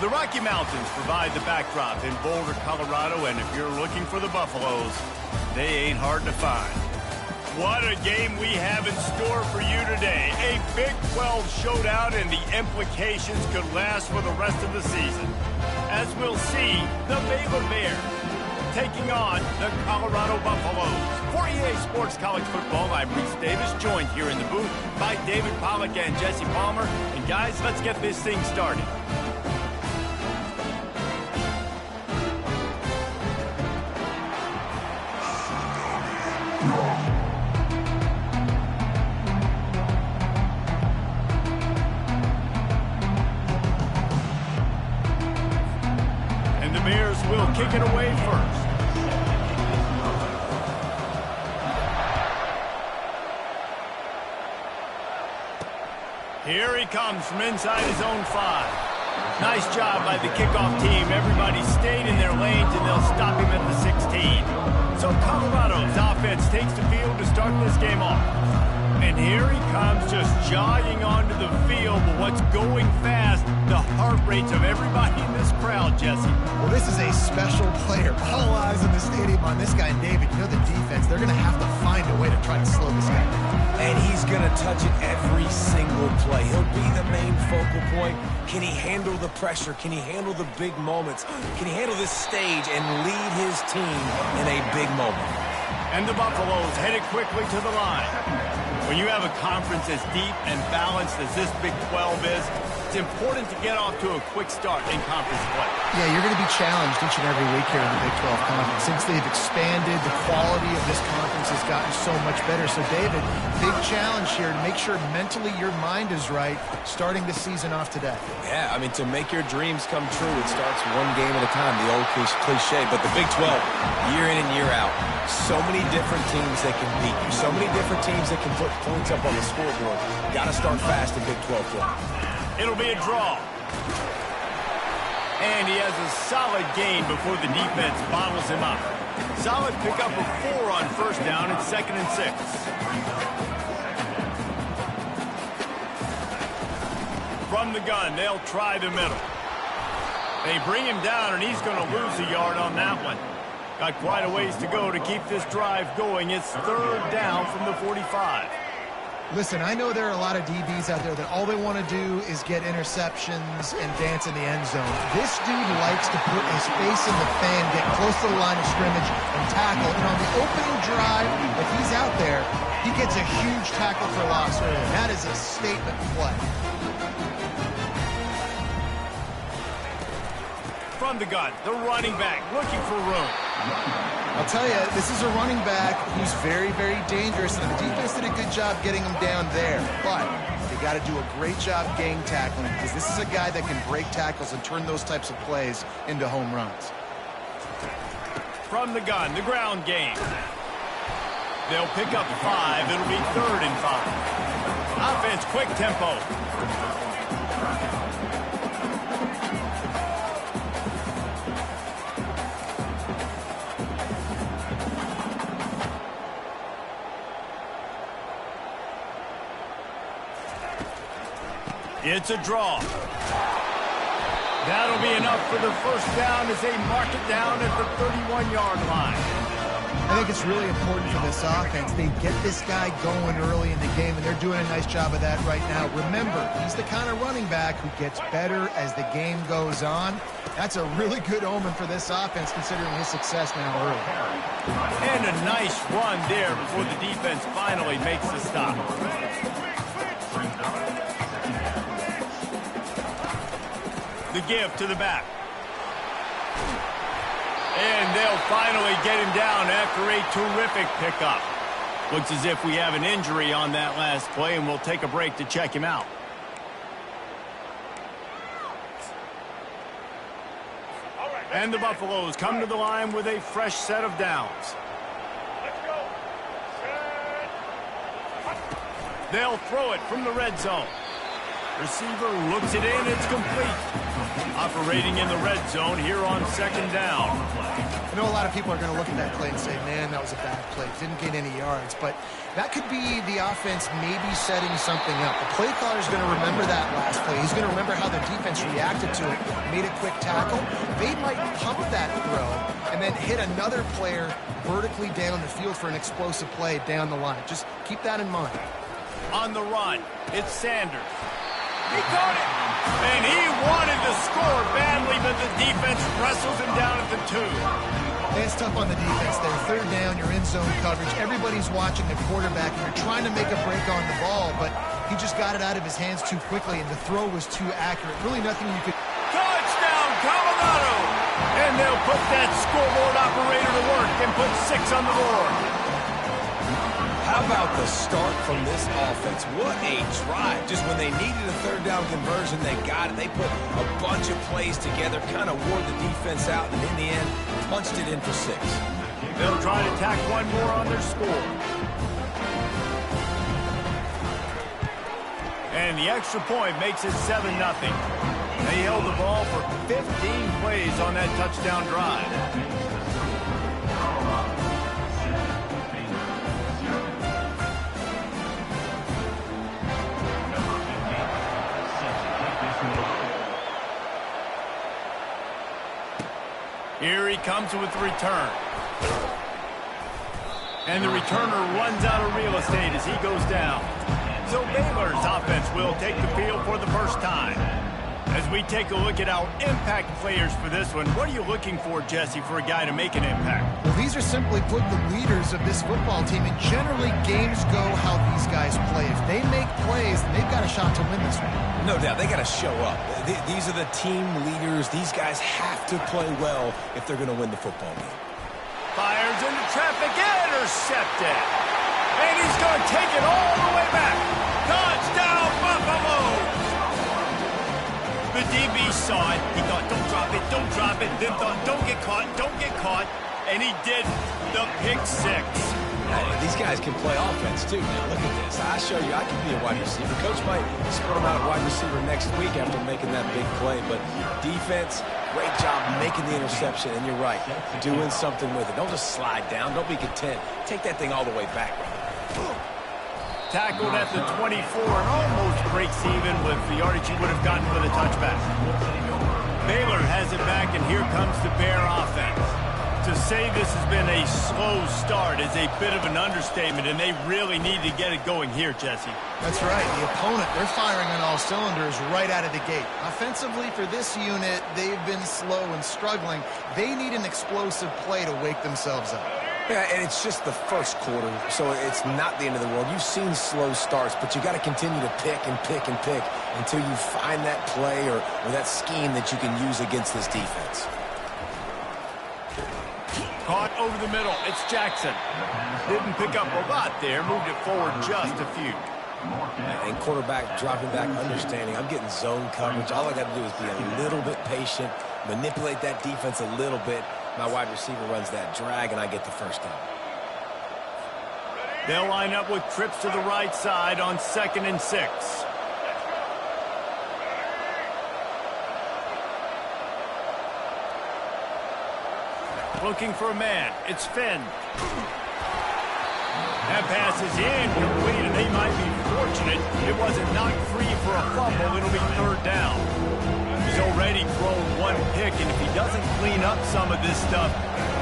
The Rocky Mountains provide the backdrop in Boulder, Colorado, and if you're looking for the Buffaloes, they ain't hard to find. What a game we have in store for you today. A Big 12 showdown, and the implications could last for the rest of the season. As we'll see, the Baylor Bears taking on the Colorado Buffaloes. For EA Sports College Football, I'm Reese Davis, joined here in the booth by David Pollack and Jesse Palmer. And guys, let's get this thing started. And the Bears will kick it away first. Here he comes from inside his own 5. Nice job by the kickoff team. Everybody stayed in their lanes, and they'll stop him at the 16. So Colorado's offense takes the field to start this game off. And here he comes, just jogging onto the field. But what's going fast? The heart rates of everybody in this crowd, Jesse. Well, this is a special player. All eyes in the stadium on this guy. And David, you know the defense, they're going to have to find a way to try to slow this guy down. And he's going to touch it every single play. He'll be the main focal point. Can he handle the pressure? Can he handle the big moments? Can he handle this stage and lead his team in a big moment? And the Buffaloes headed quickly to the line. When you have a conference as deep and balanced as this Big 12 is, it's important to get off to a quick start in conference play. Yeah, you're going to be challenged each and every week here in the Big 12 Conference. Since they've expanded, the quality of this conference has gotten so much better. So, David, big challenge here to make sure mentally your mind is right starting the season off today. Yeah, I mean, to make your dreams come true, it starts one game at a time, the old cliche. But the Big 12, year in and year out, so many different teams that can beat you, so many different teams that can put points up on the scoreboard. Got to start fast in Big 12 play. It'll be a draw. And he has a solid gain before the defense bottles him up. Solid pickup of 4 on first down and 2nd and 6. From the gun, they'll try the middle. They bring him down, and he's going to lose a yard on that one. Got quite a ways to go to keep this drive going. It's 3rd down from the 45. Listen, I know there are a lot of DBs out there that all they want to do is get interceptions and dance in the end zone. This dude likes to put his face in the fan, get close to the line of scrimmage, and tackle. And on the opening drive, if he's out there, he gets a huge tackle for loss early. That is a statement play. From the gun, the running back looking for room. I'll tell you, this is a running back who's very, very dangerous, and the defense did a good job getting him down there. But they got to do a great job gang tackling, because this is a guy that can break tackles and turn those types of plays into home runs. From the gun, the ground game. They'll pick up 5. It'll be 3rd and 5. Offense, quick tempo. It's a draw. That'll be enough for the first down as they mark it down at the 31-yard line. I think it's really important for this offense. They get this guy going early in the game, and they're doing a nice job of that right now. Remember, he's the kind of running back who gets better as the game goes on. That's a really good omen for this offense, considering his success now early. And a nice run there before the defense finally makes the stop. The give to the back. And they'll finally get him down after a terrific pickup. Looks as if we have an injury on that last play, and we'll take a break to check him out. And the Buffaloes come to the line with a fresh set of downs. They'll throw it from the red zone. Receiver looks it in. It's complete. Operating in the red zone here on 2nd down. I know a lot of people are going to look at that play and say, man, that was a bad play. Didn't gain any yards. But that could be the offense maybe setting something up. The play caller is going to remember that last play. He's going to remember how the defense reacted to it, made a quick tackle. They might pump that throw and then hit another player vertically down the field for an explosive play down the line. Just keep that in mind. On the run, it's Sanders. He caught it, and he wanted to score badly, but the defense wrestles him down at the 2. It's tough on the defense there. Third down, you're in zone coverage. Everybody's watching the quarterback, and you're trying to make a break on the ball, but he just got it out of his hands too quickly, and the throw was too accurate. Really nothing you could... Touchdown, Colorado! And they'll put that scoreboard operator to work and put 6 on the board. How about the start from this offense? What a drive. Just when they needed a third down conversion, they got it. They put a bunch of plays together, kind of wore the defense out, and in the end, punched it in for 6. They'll try to tack one more on their score. And the extra point makes it 7-0. They held the ball for 15 plays on that touchdown drive. Here he comes with the return. And the returner runs out of real estate as he goes down. So Baylor's offense will take the field for the first time. As we take a look at our impact players for this one, what are you looking for, Jesse, for a guy to make an impact? Well, these are simply put the leaders of this football team, and generally games go how these guys play. If they make plays, then they've got a shot to win this one. No doubt, they got to show up. These are the team leaders. These guys have to play well if they're going to win the football game. Fires into traffic, intercepted. And he's going to take it all the way back. Touchdown, Buffalo! The DB saw it. He thought, don't drop it, don't drop it. Then thought, don't get caught, don't get caught. And he did the pick 6. These guys can play offense, too. Now, look at this. I show you I can be a wide receiver. Coach might split him out at wide receiver next week after making that big play. But defense, great job making the interception. And you're right, doing something with it. Don't just slide down. Don't be content. Take that thing all the way back. Tackled at the 24 and almost breaks even with the yardage he would have gotten with a touchback. Baylor has it back, and here comes the Bear offense. To say this has been a slow start is a bit of an understatement, and they really need to get it going here, Jesse. That's right. The opponent, they're firing on all cylinders right out of the gate. Offensively, for this unit, they've been slow and struggling. They need an explosive play to wake themselves up. Yeah, and it's just the first quarter, so it's not the end of the world. You've seen slow starts, but you got to continue to pick and pick and pick until you find that play or that scheme that you can use against this defense. Caught over the middle. It's Jackson. Didn't pick up a lot there. Moved it forward just a few. And quarterback dropping back, understanding I'm getting zone coverage. All I got to do is be a little bit patient, manipulate that defense a little bit. My wide receiver runs that drag, and I get the first down. They'll line up with trips to the right side on 2nd and 6. Looking for a man. It's Finn. That pass is incomplete, and they might be fortunate it wasn't knocked free for a fumble. It'll be 3rd down. He's already thrown 1 pick, and if he doesn't clean up some of this stuff,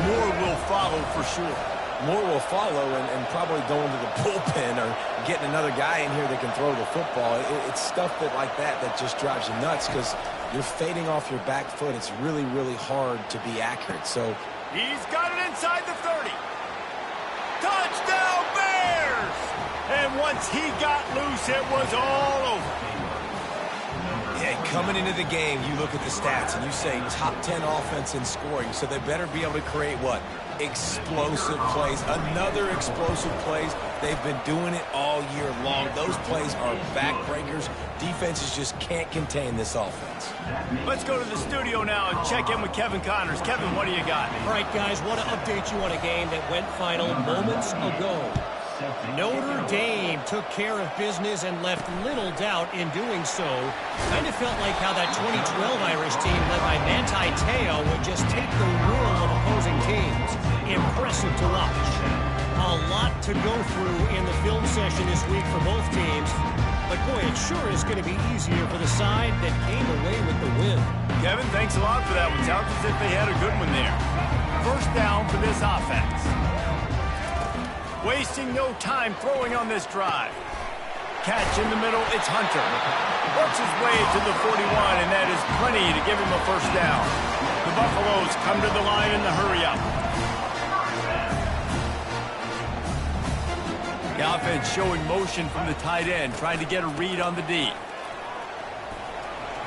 more will follow for sure. More will follow, and probably going to the bullpen or getting another guy in here that can throw the football. It's stuff like that just drives you nuts because you're fading off your back foot. It's really, really hard to be accurate. So he's got it inside the 30. Touchdown, Bears! And once he got loose, it was all over. Yeah, coming into the game, you look at the stats and you say top 10 offense in scoring, so they better be able to create what? Explosive plays. Another explosive plays. They've been doing it all year long. Those plays are backbreakers. Defenses just can't contain this offense. Let's go to the studio now and check in with Kevin Connors. Kevin, what do you got? All right, guys, want to update you on a game that went final moments ago. Notre Dame took care of business and left little doubt in doing so. Kind of felt like how that 2012 Irish team led by Manti Te'o would just take the will of opposing teams. Impressive to watch. A lot to go through in the film session this week for both teams. But boy, it sure is going to be easier for the side that came away with the win. Kevin, thanks a lot for that one. Sounds as if they had a good one there. First down for this offense. Wasting no time throwing on this drive. Catch in the middle, it's Hunter. Works his way to the 41, and that is plenty to give him a first down. The Buffaloes come to the line in the hurry-up. The offense showing motion from the tight end, trying to get a read on the D.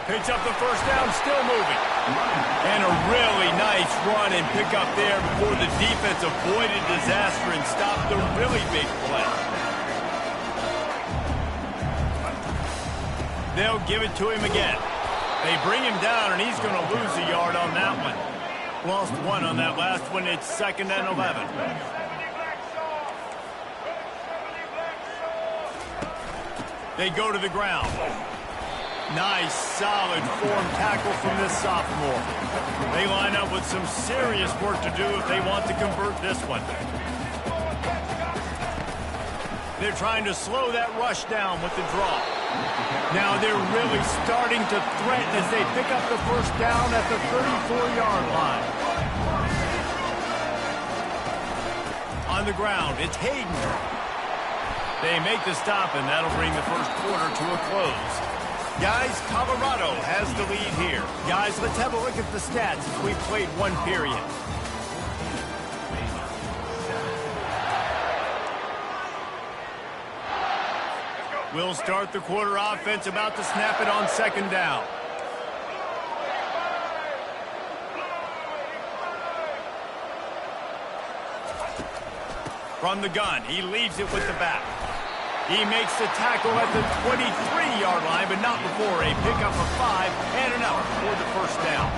Picks up the first down, still moving. And a really nice run and pick up there before the defense avoided disaster and stopped the really big play. They'll give it to him again. They bring him down, and he's going to lose a yard on that one. Lost one on that last one. It's 2nd and 11. They go to the ground. Nice, solid form tackle from this sophomore. They line up with some serious work to do if they want to convert this one. They're trying to slow that rush down with the draw. Now they're really starting to threaten as they pick up the first down at the 34-yard line. On the ground, it's Hayden. They make the stop, and that'll bring the first quarter to a close. Guys, Colorado has the lead here. Guys, let's have a look at the stats as we've played one period. We'll start the quarter offense, about to snap it on 2nd down. From the gun, he leaves it with the back. He makes the tackle at the 23-yard line, but not before a pickup of 5 and enough for the first down.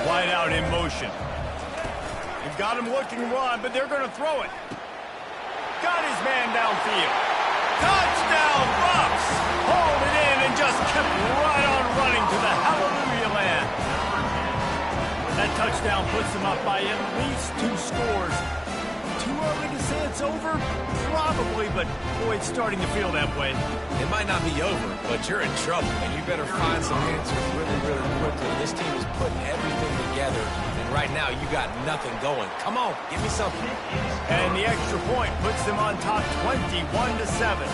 Wide out in motion. They've got him looking to run, but they're going to throw it. Got his man downfield. Touchdown, Bucks! Hauled it in and just kept right on running to the hallelujah land. That touchdown puts them up by at least 2 scores. Too early to say it's over? Probably, but boy, it's starting to feel that way. It might not be over, but you're in trouble, and you better find some answers really, really quickly. This team is putting everything together, and right now you got nothing going. Come on, give me something. And the extra point puts them on top 21-7.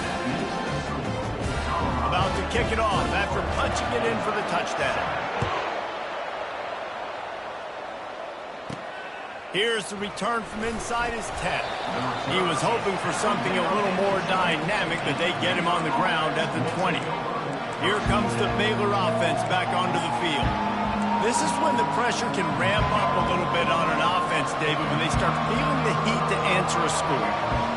About to kick it off after punching it in for the touchdown. Here's the return from inside his 10. He was hoping for something a little more dynamic, but they get him on the ground at the 20. Here comes the Baylor offense back onto the field. This is when the pressure can ramp up a little bit on an offense, David, when they start feeling the heat to answer a score.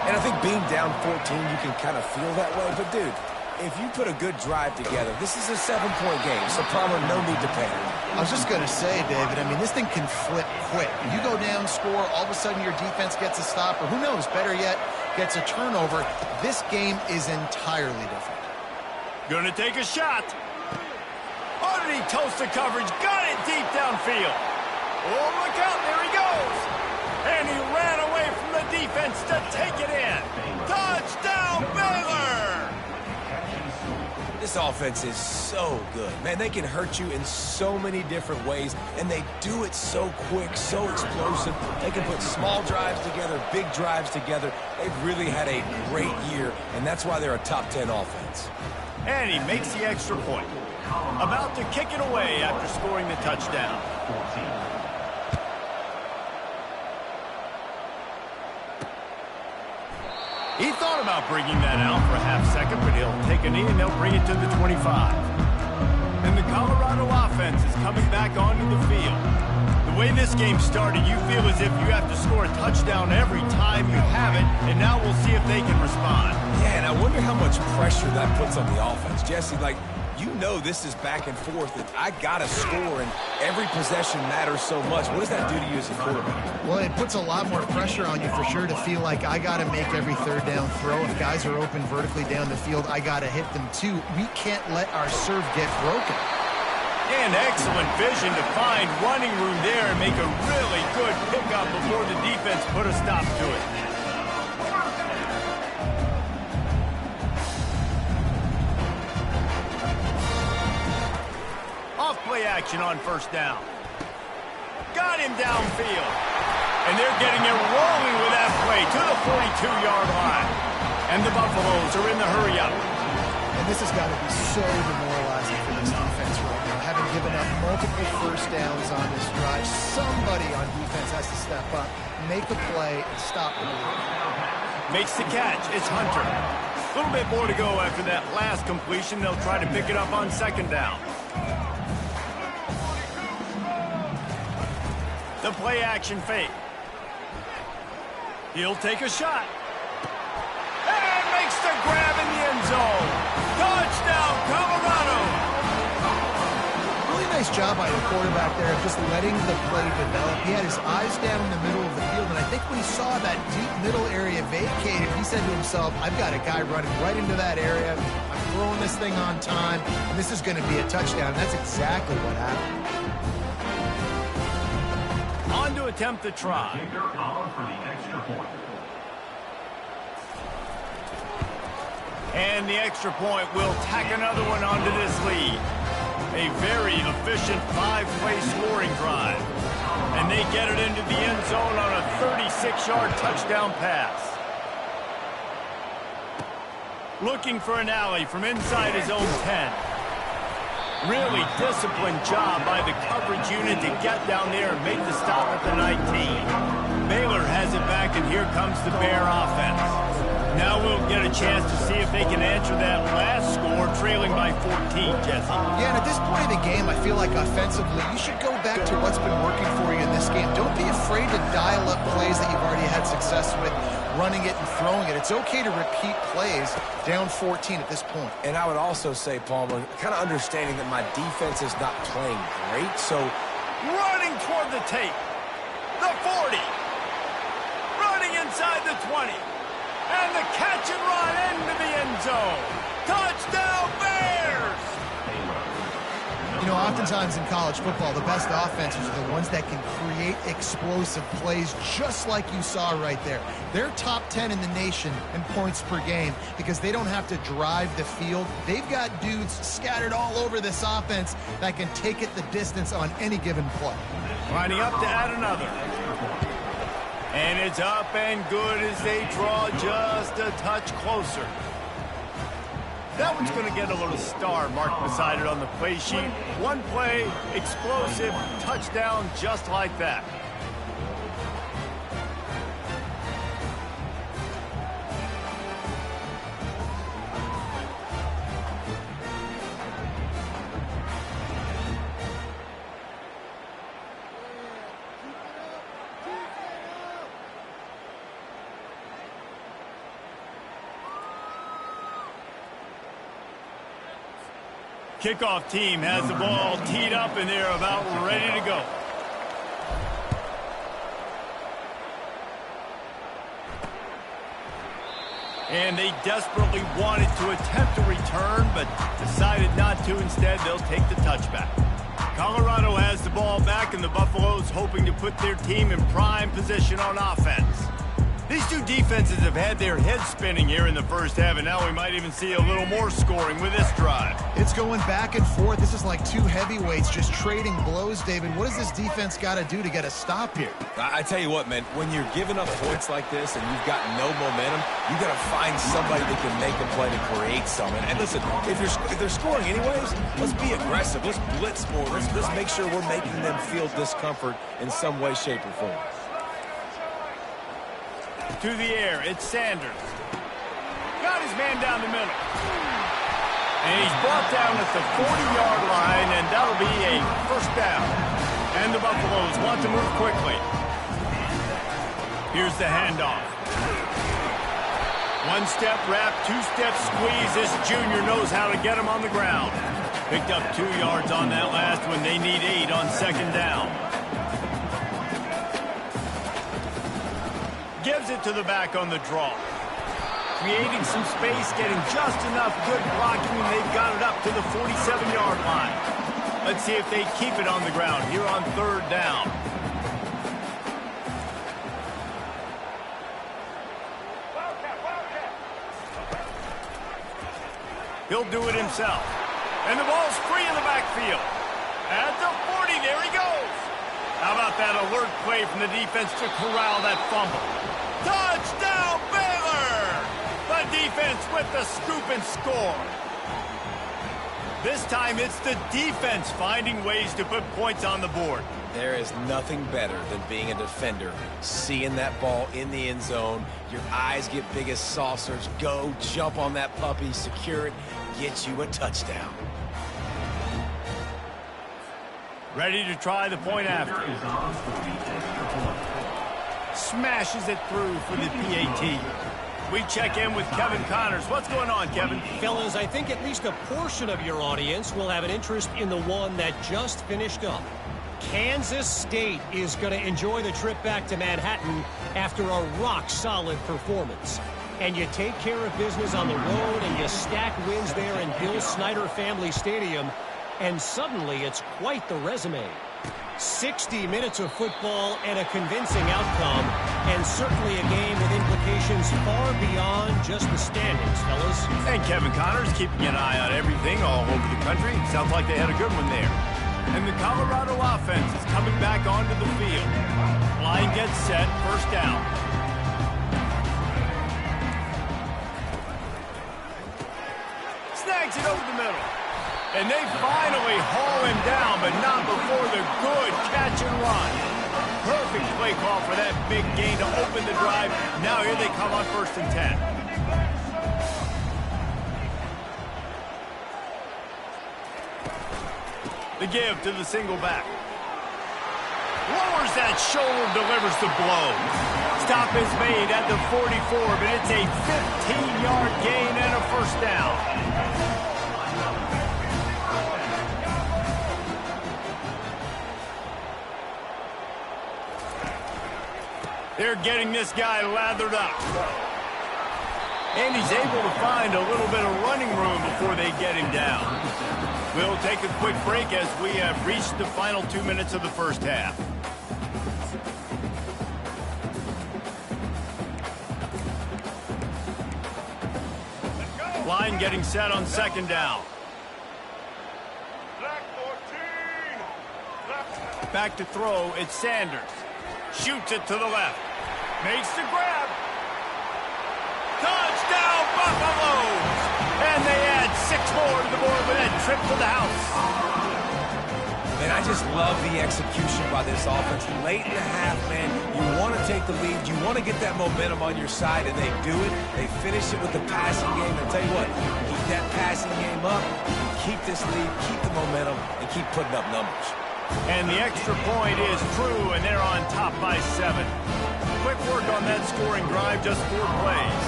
And I think being down 14, you can kind of feel that way. But, dude, if you put a good drive together, this is a 7-point game, so probably no need to panic. I was just going to say, David, I mean, this thing can flip quick. You go down, score, all of a sudden your defense gets a stop, or who knows, better yet, gets a turnover. This game is entirely different. Gonna take a shot. Oh, did he toast the coverage? Got it deep downfield. Oh, look out, there he goes. And he ran away from the defense to take it in. Touchdown, Baylor! This offense is so good. Man, they can hurt you in so many different ways, and they do it so quick, so explosive. They can put small drives together, big drives together. They've really had a great year, and that's why they're a top 10 offense. And he makes the extra point. About to kick it away after scoring the touchdown. He thought about bringing that out for a half second, but he'll take a knee and they'll bring it to the 25. And the Colorado offense is coming back onto the field. The way this game started, you feel as if you have to score a touchdown every time you have it, and now we'll see if they can respond. Yeah, and I wonder how much pressure that puts on the offense. Jesse, like, You know this is back and forth. And I got to score, and every possession matters so much. What does that do to you as a quarterback? Well, it puts a lot more pressure on you for sure to feel like I got to make every third down throw. If guys are open vertically down the field, I got to hit them too. We can't let our serve get broken. And excellent vision to find running room there and make a really good pickup before the defense put a stop to it. Off-play action on first down. Got him downfield. And they're getting it rolling with that play to the 42-yard line. And the Buffaloes are in the hurry-up. And this has got to be so demoralizing for this defense right now. Having given up multiple first downs on this drive, somebody on defense has to step up, make a play, and stop the bleed. Makes the catch. It's Hunter. A little bit more to go after that last completion. They'll try to pick it up on second down. The play action fake. He'll take a shot. And makes the grab in the end zone. Touchdown, Colorado. Really nice job by the quarterback there of just letting the play develop. He had his eyes down in the middle of the field, and I think when he saw that deep middle area vacated, he said to himself, I've got a guy running right into that area. I'm throwing this thing on time, and this is going to be a touchdown. And that's exactly what happened. On to attempt the try. And the extra point will tack another one onto this lead. A very efficient 5-play scoring drive. And they get it into the end zone on a 36-yard touchdown pass. Looking for an alley from inside his own 10. Really disciplined job by the coverage unit to get down there and make the stop at the 19. Baylor has it back, and here comes the Bear offense. Now we'll get a chance to see if they can answer that last score, trailing by 14, Jesse. Yeah, and at this point of the game, I feel like offensively, you should go back to what's been working for you in this game. Don't be afraid to dial up plays that you've already had success with, running it and throwing it. It's okay to repeat plays down 14 at this point. And I would also say, Palmer, kind of understanding that my defense is not playing great, so running toward the tape. The 40. Running inside the 20. And the catch and run into the end zone. Touchdown, Bears! You know, oftentimes in college football, the best offenses are the ones that can create explosive plays, just like you saw right there. They're top 10 in the nation in points per game because they don't have to drive the field. They've got dudes scattered all over this offense that can take it the distance on any given play. Lining up to add another. And it's up and good as they draw just a touch closer. That one's going to get a little star marked beside it on the play sheet. One play, explosive, touchdown just like that. Kickoff team has the ball teed up, and they're about ready to go. And they desperately wanted to attempt a return, but decided not to. Instead, they'll take the touchback. Colorado has the ball back, and the Buffaloes hoping to put their team in prime position on offense. These two defenses have had their heads spinning here in the first half, and now we might even see a little more scoring with this drive. It's going back and forth. This is like two heavyweights just trading blows, David. What does this defense got to do to get a stop here? I tell you what, man, when you're giving up points like this and you've got no momentum, you got to find somebody that can make a play to create something. And listen, if they're scoring anyways, let's be aggressive. Let's blitz more. Let's make sure we're making them feel discomfort in some way, shape, or form. To the air, it's Sanders. Got his man down the middle. And he's brought down at the 40-yard line, and that'll be a first down. And the Buffaloes want to move quickly. Here's the handoff. One-step wrap, two-step squeeze. This junior knows how to get him on the ground. Picked up 2 yards on that last one. They need 8 on second down. Gives it to the back on the draw. Creating some space, getting just enough good blocking, and they've got it up to the 47-yard line. Let's see if they keep it on the ground here on third down. He'll do it himself. And the ball's free in the backfield. At the 40, there he goes. How about that alert play from the defense to corral that fumble? Touchdown, Baylor! The defense with the scoop and score. This time it's the defense finding ways to put points on the board. There is nothing better than being a defender. Seeing that ball in the end zone, your eyes get big as saucers. Go, jump on that puppy, secure it, get you a touchdown. Ready to try the point after. Smashes it through for the PAT. We check in with Kevin Connors. What's going on, Kevin? Fellas, I think at least a portion of your audience will have an interest in the one that just finished up. Kansas State is going to enjoy the trip back to Manhattan after a rock-solid performance. And you take care of business on the road and you stack wins there in Bill Snyder Family Stadium, and suddenly it's quite the resume. 60 minutes of football and a convincing outcome, and certainly a game with implications far beyond just the standings, fellas. And Kevin Connors keeping an eye on everything all over the country. Sounds like they had a good one there. And the Colorado offense is coming back onto the field. Line gets set, first down. Snags it over the middle. And they finally haul him down, but not before the good catch and run. Perfect play call for that big gain to open the drive. Now here they come on 1st and 10. The give to the single back. Lowers that shoulder, delivers the blow. Stop is made at the 44, but it's a 15-yard gain and a first down. They're getting this guy lathered up. And he's able to find a little bit of running room before they get him down. We'll take a quick break as we have reached the final 2 minutes of the first half. Line getting set on second down. Back to throw, it's Sanders. Shoots it to the left. Makes the grab. Touchdown, Buffaloes! And they add 6 more to the board with that trip to the house. And I just love the execution by this offense. Late in the half, man, you want to take the lead. You want to get that momentum on your side, and they do it. They finish it with the passing game. And tell you what, keep that passing game up, keep this lead, keep the momentum, and keep putting up numbers. And the extra point is true, and they're on top by 7. Quick work on that scoring drive, just 4 plays.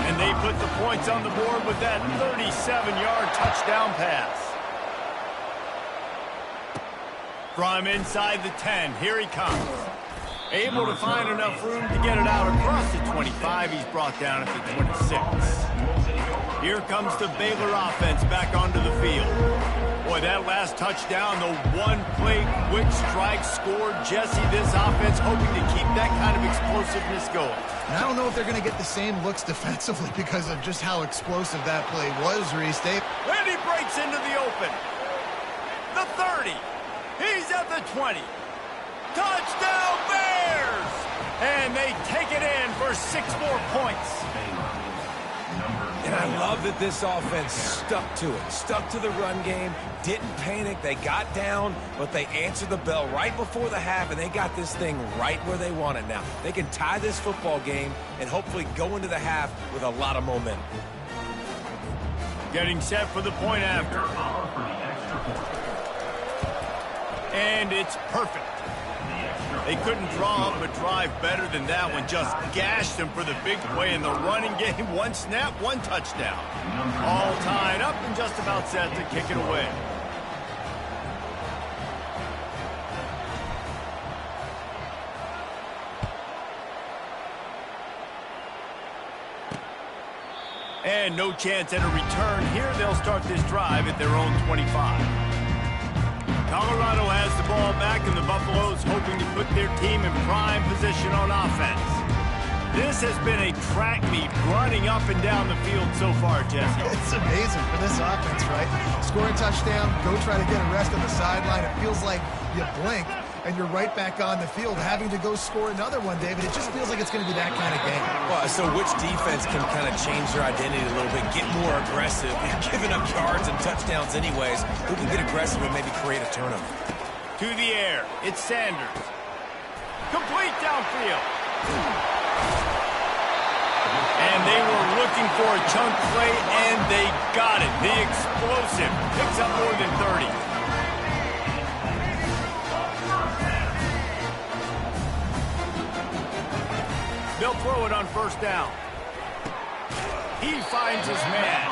And they put the points on the board with that 37-yard touchdown pass. From inside the 10, here he comes. Able to find enough room to get it out across the 25. He's brought down at the 26. Here comes the Baylor offense back onto the field. Boy, that last touchdown, the one-play quick strike scored. Jesse, this offense hoping to keep that kind of explosiveness going. And I don't know if they're going to get the same looks defensively because of just how explosive that play was, Reese. And he breaks into the open. The 30. He's at the 20. Touchdown, Bears! And they take it in for 6 more points. And I love that this offense stuck to it, stuck to the run game, didn't panic. They got down, but they answered the bell right before the half, and they got this thing right where they want it now. They can tie this football game and hopefully go into the half with a lot of momentum. Getting set for the point after. And it's perfect. They couldn't draw up a drive better than that one. Just gashed them for the big play in the running game. One snap, one touchdown. All tied up and just about set to kick it away. And no chance at a return here. They'll start this drive at their own 25. Colorado has the ball back, and the Buffaloes hoping to put their team in prime position on offense. This has been a track meet running up and down the field so far, Jesse. It's amazing for this offense, right? Score a touchdown, go try to get a rest on the sideline. It feels like you blink, and you're right back on the field having to go score another one, David. It just feels like it's going to be that kind of game. Well, so which defense can kind of change their identity a little bit, get more aggressive, giving up yards and touchdowns anyways? Who can get aggressive and maybe create a turnover? To the air, it's Sanders. Complete downfield. And they were looking for a chunk play, and they got it. The explosive picks up more than 30. They'll throw it on first down. He finds his man.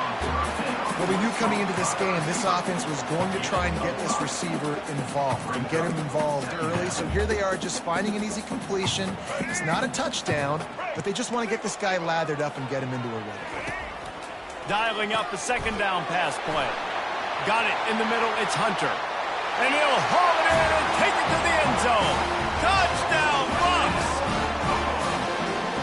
Well, we knew coming into this game, this offense was going to try and get this receiver involved and get him involved early. So here they are just finding an easy completion. It's not a touchdown, but they just want to get this guy lathered up and get him into a rhythm. Dialing up the second down pass play. Got it in the middle. It's Hunter. And he'll haul it in and take it to the end zone. Touchdown, Bucs!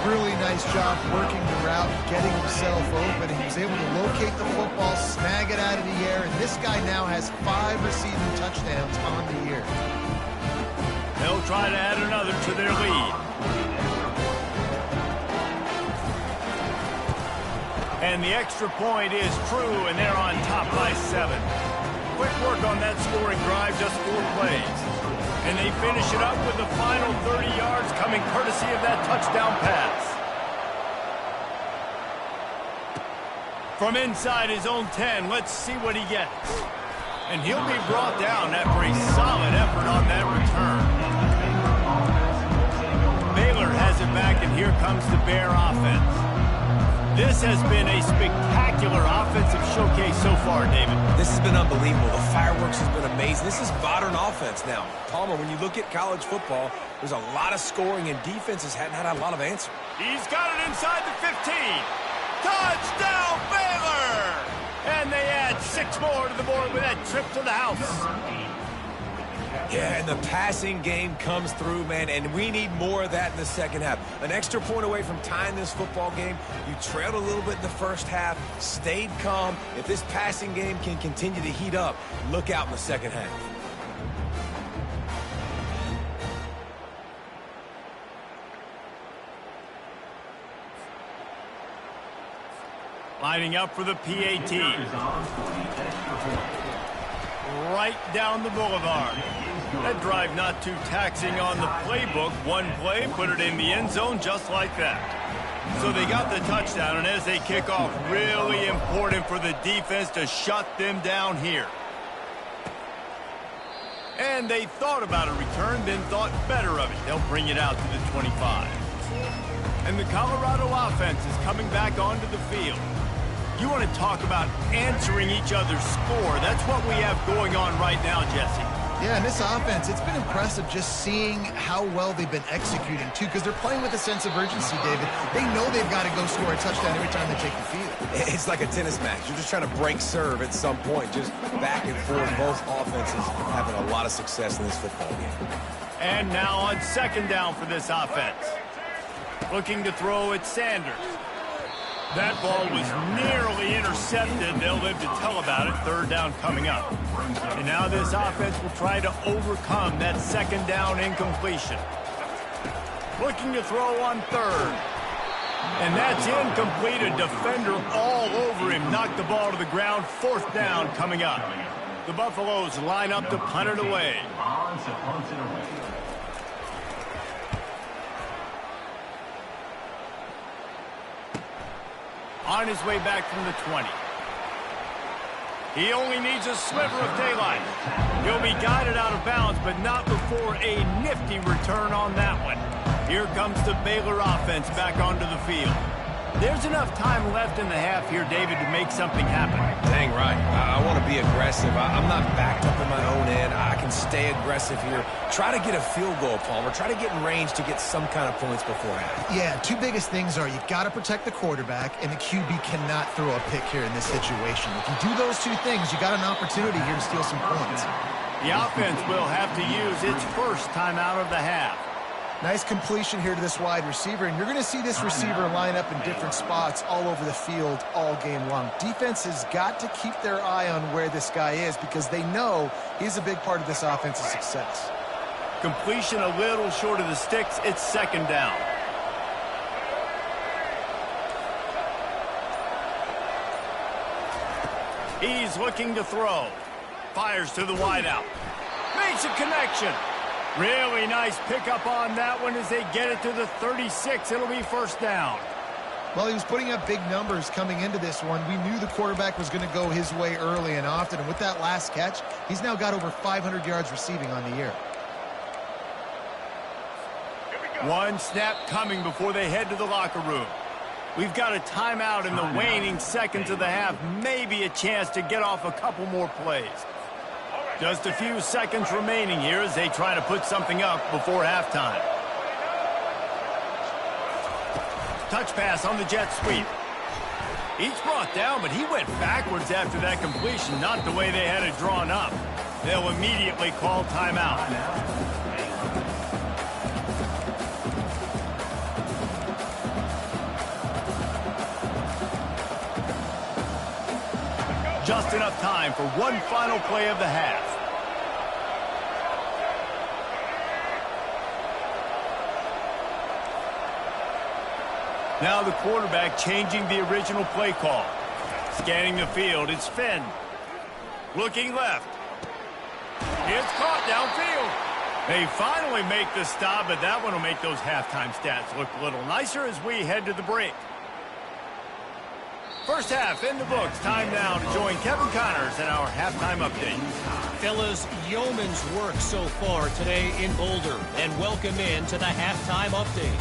Really nice job working the route, getting himself open. He was able to locate the football, snag it out of the air, and this guy now has 5 receiving touchdowns on the year. They'll try to add another to their lead. And the extra point is true, and they're on top by 7. Quick work on that scoring drive, just 4 plays. And they finish it up with the final 30 yards coming courtesy of that touchdown pass. From inside his own 10, let's see what he gets. And he'll be brought down after a solid effort on that return. Baylor has it back, and here comes the Bear offense. This has been a spectacular offensive showcase so far, David. This has been unbelievable. The fireworks has been amazing. This is modern offense now. Palmer, when you look at college football, there's a lot of scoring, and defenses hadn't had a lot of answers. He's got it inside the 15. Touchdown, Baylor! And they add 6 more to the board with that trip to the house. Yeah, and the passing game comes through, man, and we need more of that in the second half. An extra point away from tying this football game. You trailed a little bit in the first half, stayed calm. If this passing game can continue to heat up, look out in the second half. Lining up for the PAT. Right down the boulevard. That drive not too taxing on the playbook. One play, put it in the end zone just like that. So they got the touchdown, and as they kick off, really important for the defense to shut them down here. And they thought about a return, then thought better of it. They'll bring it out to the 25. And the Colorado offense is coming back onto the field. You want to talk about answering each other's score. That's what we have going on right now, Jesse. Yeah, and this offense, it's been impressive just seeing how well they've been executing, too, because they're playing with a sense of urgency, David. They know they've got to go score a touchdown every time they take the field. It's like a tennis match. You're just trying to break serve at some point, just back and forth. Both offenses having a lot of success in this football game. And now on second down for this offense. Looking to throw at Sanders. That ball was nearly intercepted. They'll live to tell about it. Third down coming up. And now this offense will try to overcome that second down incompletion. Looking to throw on third. And that's incomplete. A defender all over him. Knocked the ball to the ground. Fourth down coming up. The Buffaloes line up to punt it away. On his way back from the 20. He only needs a sliver of daylight. He'll be guided out of bounds, but not before a nifty return on that one. Here comes the Baylor offense back onto the field. There's enough time left in the half here, David, to make something happen. Dang right. I want to be aggressive. I'm not backed up in my own end. I can stay aggressive here. Try to get a field goal, Palmer. Try to get in range to get some kind of points before half. Yeah, two biggest things are you got to protect the quarterback, and the QB cannot throw a pick here in this situation. If you do those two things, you got an opportunity here to steal some points. The offense will have to use its first timeout of the half. Nice completion here to this wide receiver, and you're going to see this receiver line up in different spots all over the field all game long. Defense has got to keep their eye on where this guy is because they know he's a big part of this offense's success. Completion a little short of the sticks. It's second down. He's looking to throw. Fires to the wideout. Makes a connection. Really nice pickup on that one as they get it to the 36. It'll be first down. Well, he was putting up big numbers coming into this one. We knew the quarterback was going to go his way early and often. And with that last catch, he's now got over 500 yards receiving on the year. One snap coming before they head to the locker room. We've got a timeout in the waning seconds of the half. Maybe a chance to get off a couple more plays. Just a few seconds remaining here as they try to put something up before halftime. Touch pass on the jet sweep. He's brought down, but he went backwards after that completion, not the way they had it drawn up. They'll immediately call timeout. Just enough time for one final play of the half. Now the quarterback changing the original play call. Scanning the field, it's Finn. Looking left. It's caught downfield. They finally make the stop, but that one will make those halftime stats look a little nicer as we head to the break. First half in the books. Time now to join Kevin Connors in our halftime update. Fellas, yeoman's work so far today in Boulder, and welcome in to the halftime update.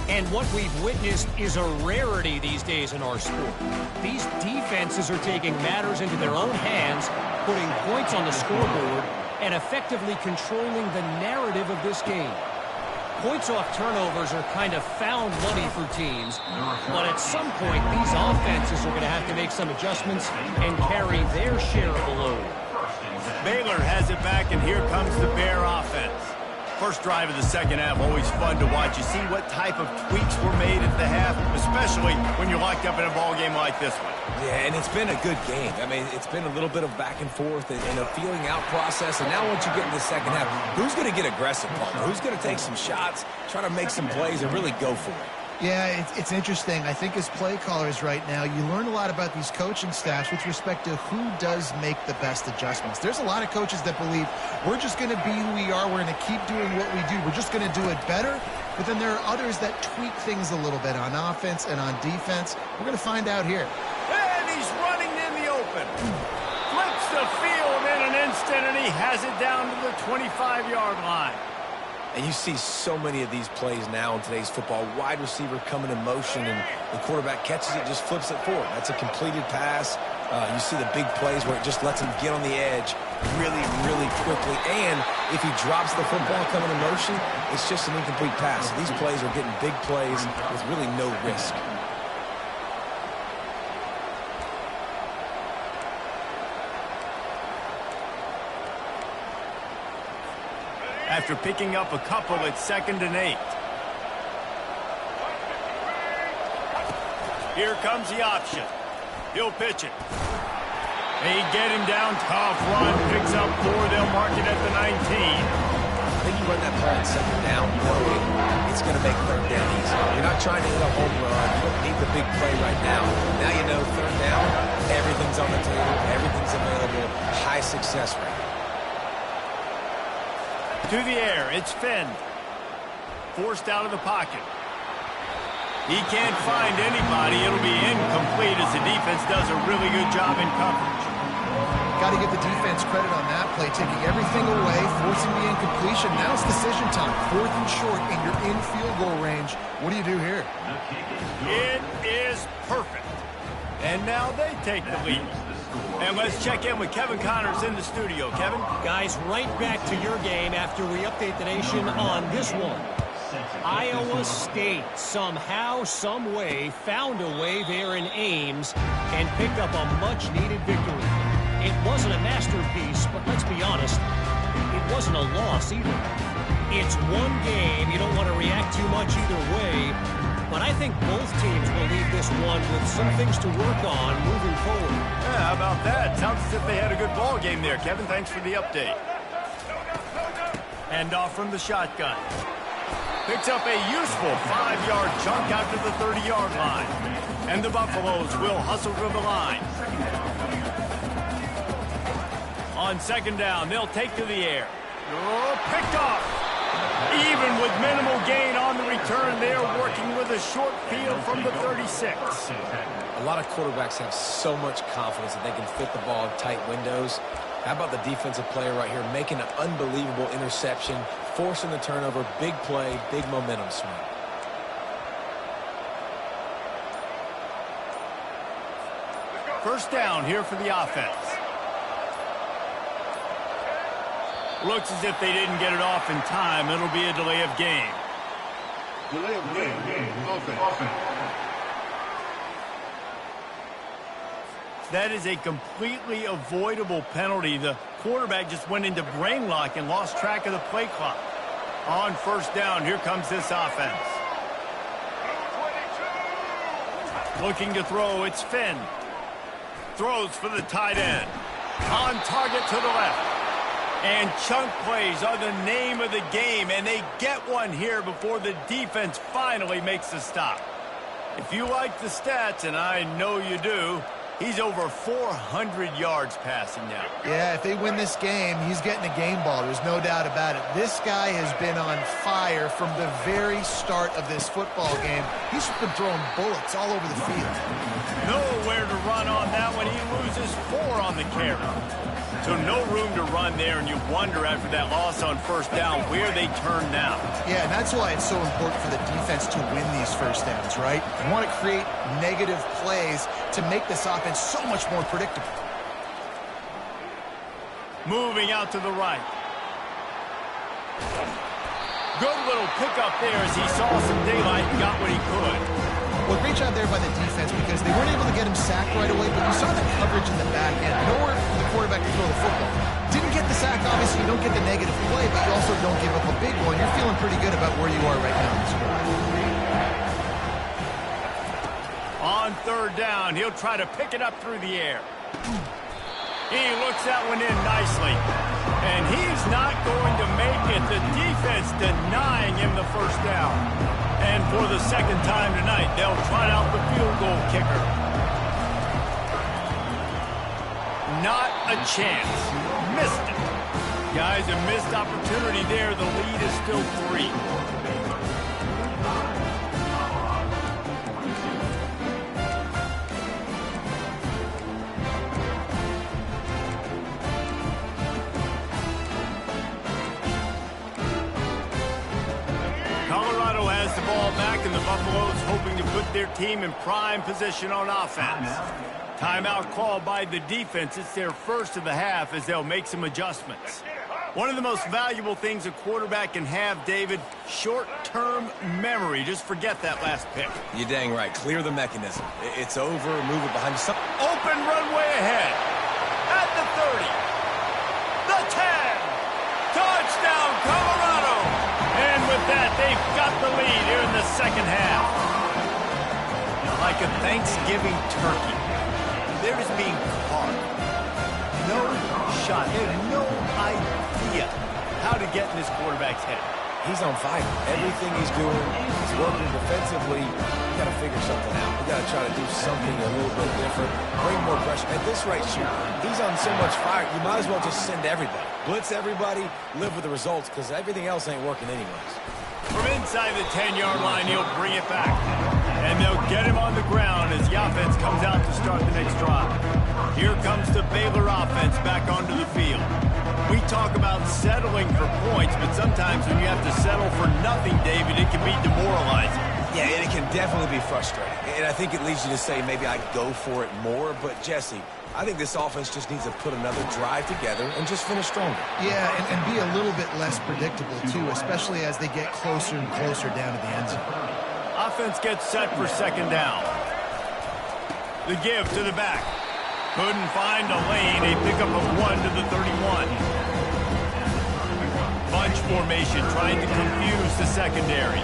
And what we've witnessed is a rarity these days in our sport. These defenses are taking matters into their own hands, putting points on the scoreboard, and effectively controlling the narrative of this game. Points off turnovers are kind of found money for teams, but at some point, these offenses are going to have to make some adjustments and carry their share of the load. Baylor has it back, and here comes the Bear offense. First drive of the second half, always fun to watch. You see what type of tweaks were made at the half, especially when you're locked up in a ball game like this one. Yeah, and it's been a good game. I mean, it's been a little bit of back and forth and a feeling out process. And now once you get in the second half, who's going to get aggressive, Palmer? Who's going to take some shots, try to make some plays, and really go for it? Yeah, it's interesting. I think as play callers right now, you learn a lot about these coaching staffs with respect to who does make the best adjustments. There's a lot of coaches that believe we're just going to be who we are. We're going to keep doing what we do. We're just going to do it better. But then there are others that tweak things a little bit on offense and on defense. We're going to find out here. And he's running in the open. Flips the field in an instant, and he has it down to the 25-yard line. And you see so many of these plays now in today's football. Wide receiver coming in motion, and the quarterback catches it, just flips it forward. That's a completed pass. You see the big plays where it just lets him get on the edge really, really quickly. And if he drops the football coming in motion, it's just an incomplete pass. So these plays are getting big plays with really no risk. After picking up a couple, it's 2nd and 8. Here comes the option. He'll pitch it. They get him down. Tough run. Picks up 4. They'll mark it at the 19. I think you run that ball on 2nd down, knowing it's going to make 3rd down easy. You're not trying to hit a home run. You don't need the big play right now. Now you know 3rd down, everything's on the table, everything's available, high success rate. To the air, it's Finn. Forced out of the pocket. He can't find anybody. It'll be incomplete as the defense does a really good job in coverage. got to give the defense credit on that play, taking everything away, forcing the incompletion. Now it's decision time. 4th and short, and you're in field goal range. What do you do here? It is perfect. And now they take the lead. And let's check in with Kevin Connors in the studio. Kevin? Guys, right back to your game after we update the nation on this one. Iowa State somehow, some way, found a way there in Ames and picked up a much-needed victory. It wasn't a masterpiece, but let's be honest, it wasn't a loss either. It's one game. You don't want to react too much either way, but I think both teams will leave this one with some things to work on moving forward. Yeah, how about that? Sounds as if they had a good ball game there. Kevin, thanks for the update. Hand off from the shotgun. Picks up a useful 5-yard chunk out to the 30-yard line. And the Buffaloes will hustle to the line. On 2nd down, they'll take to the air. Oh, picked off. Even with minimal gain on the return, they're working with a short field from the 36. A lot of quarterbacks have so much confidence that they can fit the ball in tight windows. How about the defensive player right here making an unbelievable interception, forcing the turnover, big play, big momentum swing. First down here for the offense. Looks as if they didn't get it off in time. It'll be a delay of game. Delay of game. Offense. That is a completely avoidable penalty. The quarterback just went into brain lock and lost track of the play clock. On 1st down, here comes this offense. Looking to throw, it's Finn. Throws for the tight end. On target to the left. And chunk plays are the name of the game, and they get one here before the defense finally makes the stop. If you like the stats, and I know you do, he's over 400 yards passing now. Yeah, if they win this game, he's getting a game ball. There's no doubt about it. This guy has been on fire from the very start of this football game. He's been throwing bullets all over the field. Nowhere to run on that one. He loses 4 on the carry. So no room to run there, and you wonder after that loss on 1st down where they turn now. Yeah, and that's why it's so important for the defense to win these first downs, right? You want to create negative plays to make this offense so much more predictable. Moving out to the right. Good little pickup there as he saw some daylight and got what he could. Well, great job there by the defense because they weren't able to get him sacked right away, but you saw the coverage in the back end. Nowhere for the quarterback to throw the football. Didn't get the sack, obviously. You don't get the negative play, but you also don't give up a big one. You're feeling pretty good about where you are right now in this drive. On 3rd down, he'll try to pick it up through the air. He looks that one in nicely. And he's not going to make it. The defense denying him the 1st down. And for the 2nd time tonight, they'll try out the field goal kicker. Not a chance. Missed it. Guys, a missed opportunity there. The lead is still 3. Colorado has the ball back, and the Buffaloes hoping to put their team in prime position on offense. Timeout called by the defense. It's their first of the half as they'll make some adjustments. One of the most valuable things a quarterback can have, David, short-term memory. Just forget that last pick. You're dang right. Clear the mechanism. It's over. Move it behind you. Open runway ahead. At the 30. The 10. Touchdown, Colorado. And with that, they've got the lead here in the 2nd half. Like a Thanksgiving turkey, they're just being carved. No shot. They have no idea how to get in this quarterback's head. He's on fire. Everything he's doing, he's working defensively. We got to figure something out. We got to try to do something a little bit different. Bring more pressure. At this rate, shoot, he's on so much fire, you might as well just send everybody. Blitz everybody, live with the results, because everything else ain't working anyways. From inside the 10-yard line, he'll bring it back. And And they'll get him on the ground as the offense comes out to start the next drive. Here comes the Baylor offense back onto the field. We talk about settling for points, but sometimes when you have to settle for nothing, David, it can be demoralizing. Yeah, and it can definitely be frustrating. And I think it leads you to say maybe I'd go for it more. But, Jesse, I think this offense just needs to put another drive together and just finish stronger. Yeah, and be a little bit less predictable, too, especially as they get closer and closer down to the end zone. Offense gets set for second down. The give to the back. Couldn't find a lane. A pickup of 1 to the 31. Bunch formation trying to confuse the secondary.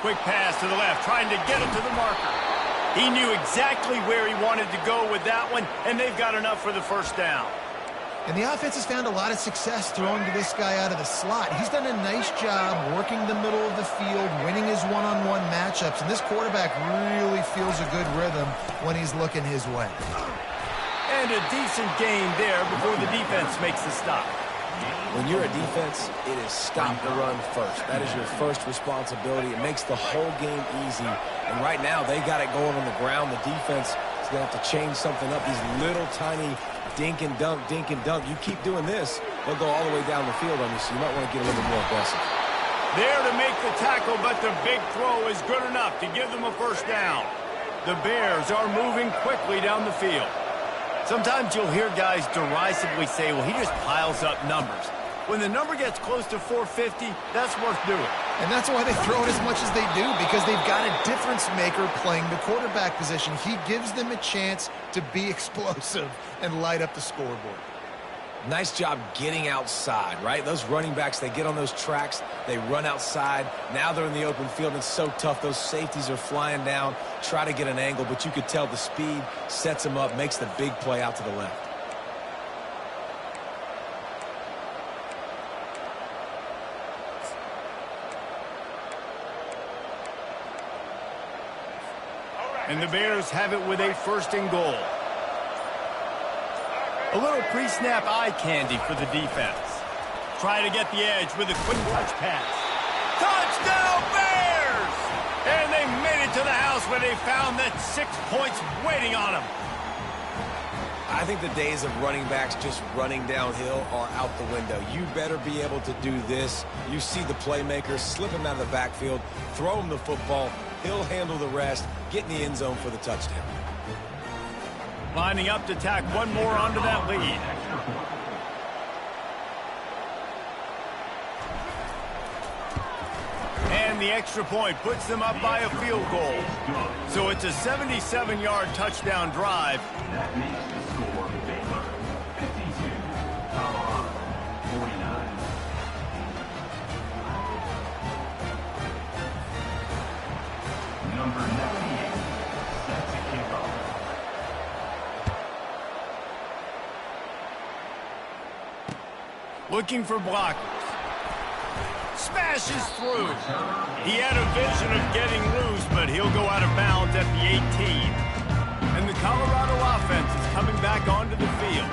Quick pass to the left, trying to get it to the marker. He knew exactly where he wanted to go with that one, and they've got enough for the first down. And the offense has found a lot of success throwing to this guy out of the slot. He's done a nice job working the middle of the field, winning his one-on-one matchups, and this quarterback really feels a good rhythm when he's looking his way. And a decent gain there before the defense makes the stop. When you're a defense, it is stop the run first. That is your first responsibility. It makes the whole game easy. And right now, they got it going on the ground. The defense is going to have to change something up. These little tiny dink and dunk, dink and dunk. You keep doing this, they'll go all the way down the field on you, so you might want to get a little bit more aggressive. There to make the tackle, but the big throw is good enough to give them a first down. The Bears are moving quickly down the field. Sometimes you'll hear guys derisively say, well, he just piles up numbers. When the number gets close to 450, that's worth doing. And that's why they throw it as much as they do, because they've got a difference maker playing the quarterback position. He gives them a chance to be explosive and light up the scoreboard. Nice job getting outside, right? Those running backs, they get on those tracks, they run outside. Now they're in the open field. It's so tough. Those safeties are flying down, try to get an angle, but you could tell the speed sets them up, makes the big play out to the left. And the Bears have it with a first and goal. A little pre-snap eye candy for the defense. Try to get the edge with a quick touch pass. Touchdown Bears! And they made it to the house where they found that 6 points waiting on them. I think the days of running backs just running downhill are out the window. You better be able to do this. You see the playmaker, slip him out of the backfield, throw him the football. He'll handle the rest, get in the end zone for the touchdown. Lining up to tack one more onto that lead. And the extra point puts them up by a field goal. So it's a 77-yard touchdown drive. That makes the score Baylor 52, Colorado 49. Number 98, set to kick off. Looking for blockers. Smashes through. He had a vision of getting loose, but he'll go out of bounds at the 18. And the Colorado offense is coming back onto the field.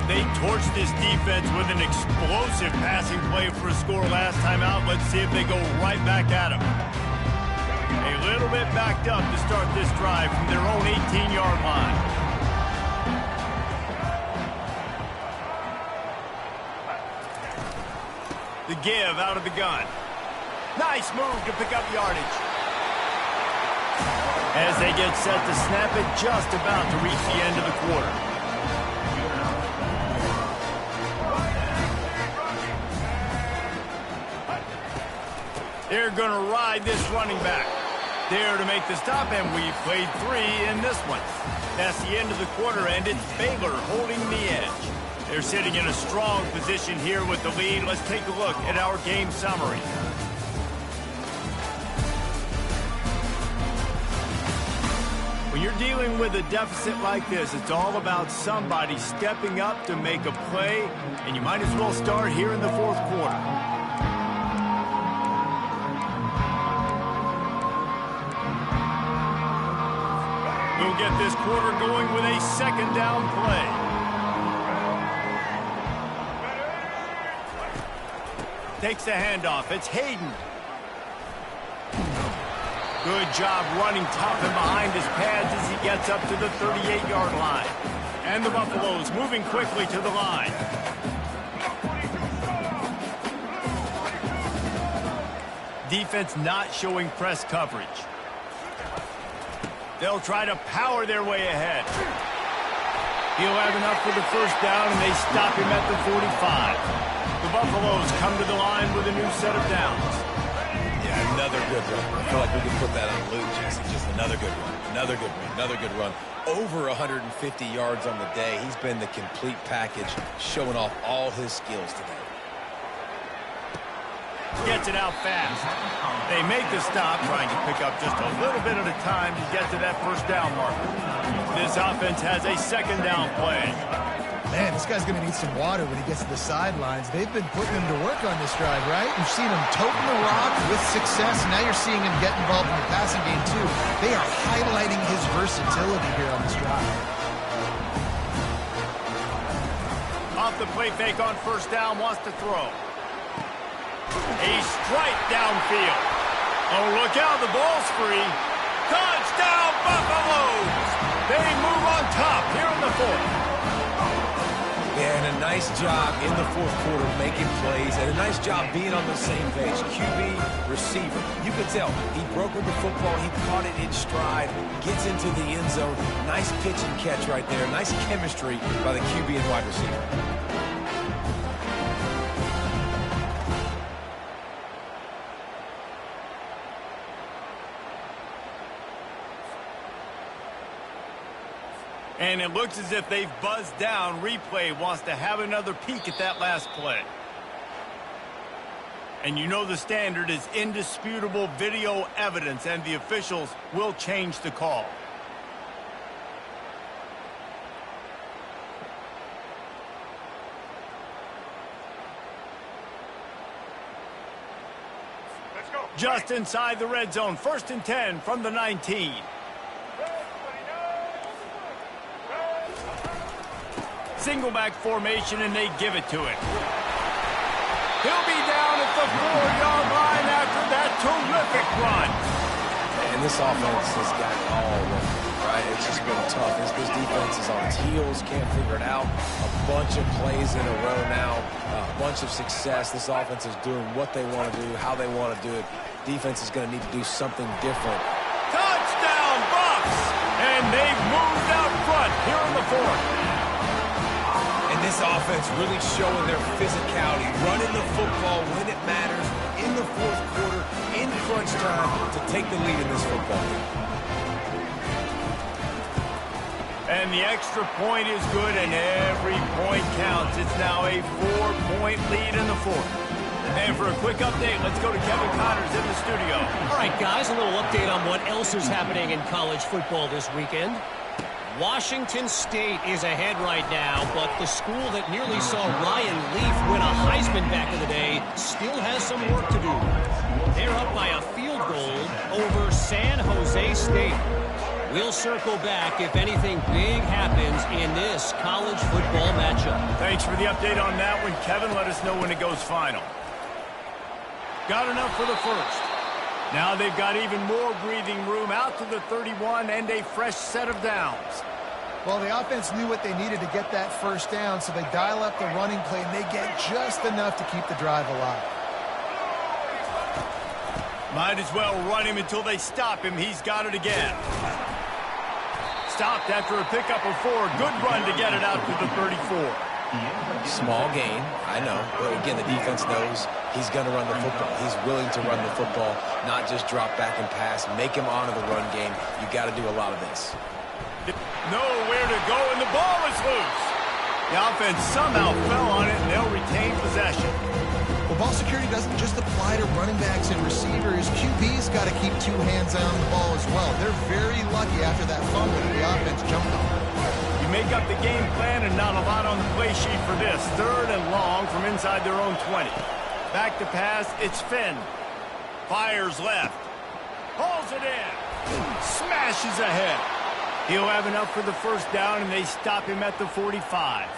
They torched this defense with an explosive passing play for a score last time out. Let's see if they go right back at him. A little bit backed up to start this drive from their own 18-yard line. The give out of the gun. Nice move to pick up yardage. As they get set to snap it, just about to reach the end of the quarter. They're going to ride this running back. There to make the stop, and we've played 3 in this one. That's the end of the quarter, and it's Baylor holding the edge. They're sitting in a strong position here with the lead. Let's take a look at our game summary. When you're dealing with a deficit like this, it's all about somebody stepping up to make a play, and you might as well start here in the fourth quarter. We'll get this quarter going with a second down play. Takes the handoff. It's Hayden. Good job running tough and behind his pads as he gets up to the 38-yard line. And the Buffaloes moving quickly to the line. Defense not showing press coverage. They'll try to power their way ahead. He'll have enough for the first down, and they stop him at the 45. The Buffaloes come to the line with a new set of downs. Yeah, another good run. I feel like we could put that on loop, Jesse. Just another good run. Another good run. Another good run. Over 150 yards on the day. He's been the complete package, showing off all his skills today. Gets it out fast. They make the stop, trying to pick up just a little bit at a time to get to that first down marker. This offense has a second down play. Man, this guy's going to need some water when he gets to the sidelines. They've been putting him to work on this drive, right? You've seen him toting the rock with success. Now you're seeing him get involved in the passing game, too. They are highlighting his versatility here on this drive. Off the play fake on first down, wants to throw. A strike downfield. Oh, look out, the ball's free. Touchdown, Buffaloes! They move on top here in the fourth. Yeah, and a nice job in the fourth quarter making plays, and a nice job being on the same page. QB, receiver. You could tell he broke with the football. He caught it in stride, gets into the end zone. Nice pitch and catch right there. Nice chemistry by the QB and wide receiver. And it looks as if they've buzzed down. Replay wants to have another peek at that last play. And you know the standard is indisputable video evidence, and the officials will change the call. Let's go. Just inside the red zone, 1st and 10 from the 19. Single back formation, and they give it to him. He'll be down at the 4-yard line after that terrific run. And this offense has got it all working, right? It's just been tough. This defense is on its heels, can't figure it out. A bunch of plays in a row now, a bunch of success. This offense is doing what they want to do, how they want to do it. Defense is going to need to do something different. Touchdown, Buffs! And they've moved out front here in the fourth. And this offense really showing their physicality, running the football when it matters, in the fourth quarter, in crunch time, to take the lead in this football game. And the extra point is good, and every point counts. It's now a 4-point lead in the fourth. And for a quick update, let's go to Kevin Connors in the studio. All right, guys, a little update on what else is happening in college football this weekend. Washington State is ahead right now, but the school that nearly saw Ryan Leaf win a Heisman back in the day still has some work to do. They're up by a field goal over San Jose State. We'll circle back if anything big happens in this college football matchup. Thanks for the update on that one, Kevin. Let us know when it goes final. Got enough for the first. Now they've got even more breathing room out to the 31 and a fresh set of downs. Well, the offense knew what they needed to get that first down, so they dial up the running play, and they get just enough to keep the drive alive. Might as well run him until they stop him. He's got it again. Stopped after a pickup of 4. Good run to get it out to the 34. Small gain, I know, but again, the defense knows he's going to run the football. He's willing to run the football, not just drop back and pass, make him honor the run game. You got to do a lot of this. Nowhere to go, and the ball is loose. The offense somehow fell on it, and they'll retain possession. Well, ball security doesn't just apply to running backs and receivers. QB's got to keep 2 hands on the ball as well. They're very lucky after that fumble that the offense jumped on. You make up the game plan, and not a lot on the play sheet for this. 3rd and long from inside their own 20. Back to pass, it's Finn. Fires left. Pulls it in. Smashes ahead. He'll have enough for the first down, and they stop him at the 45.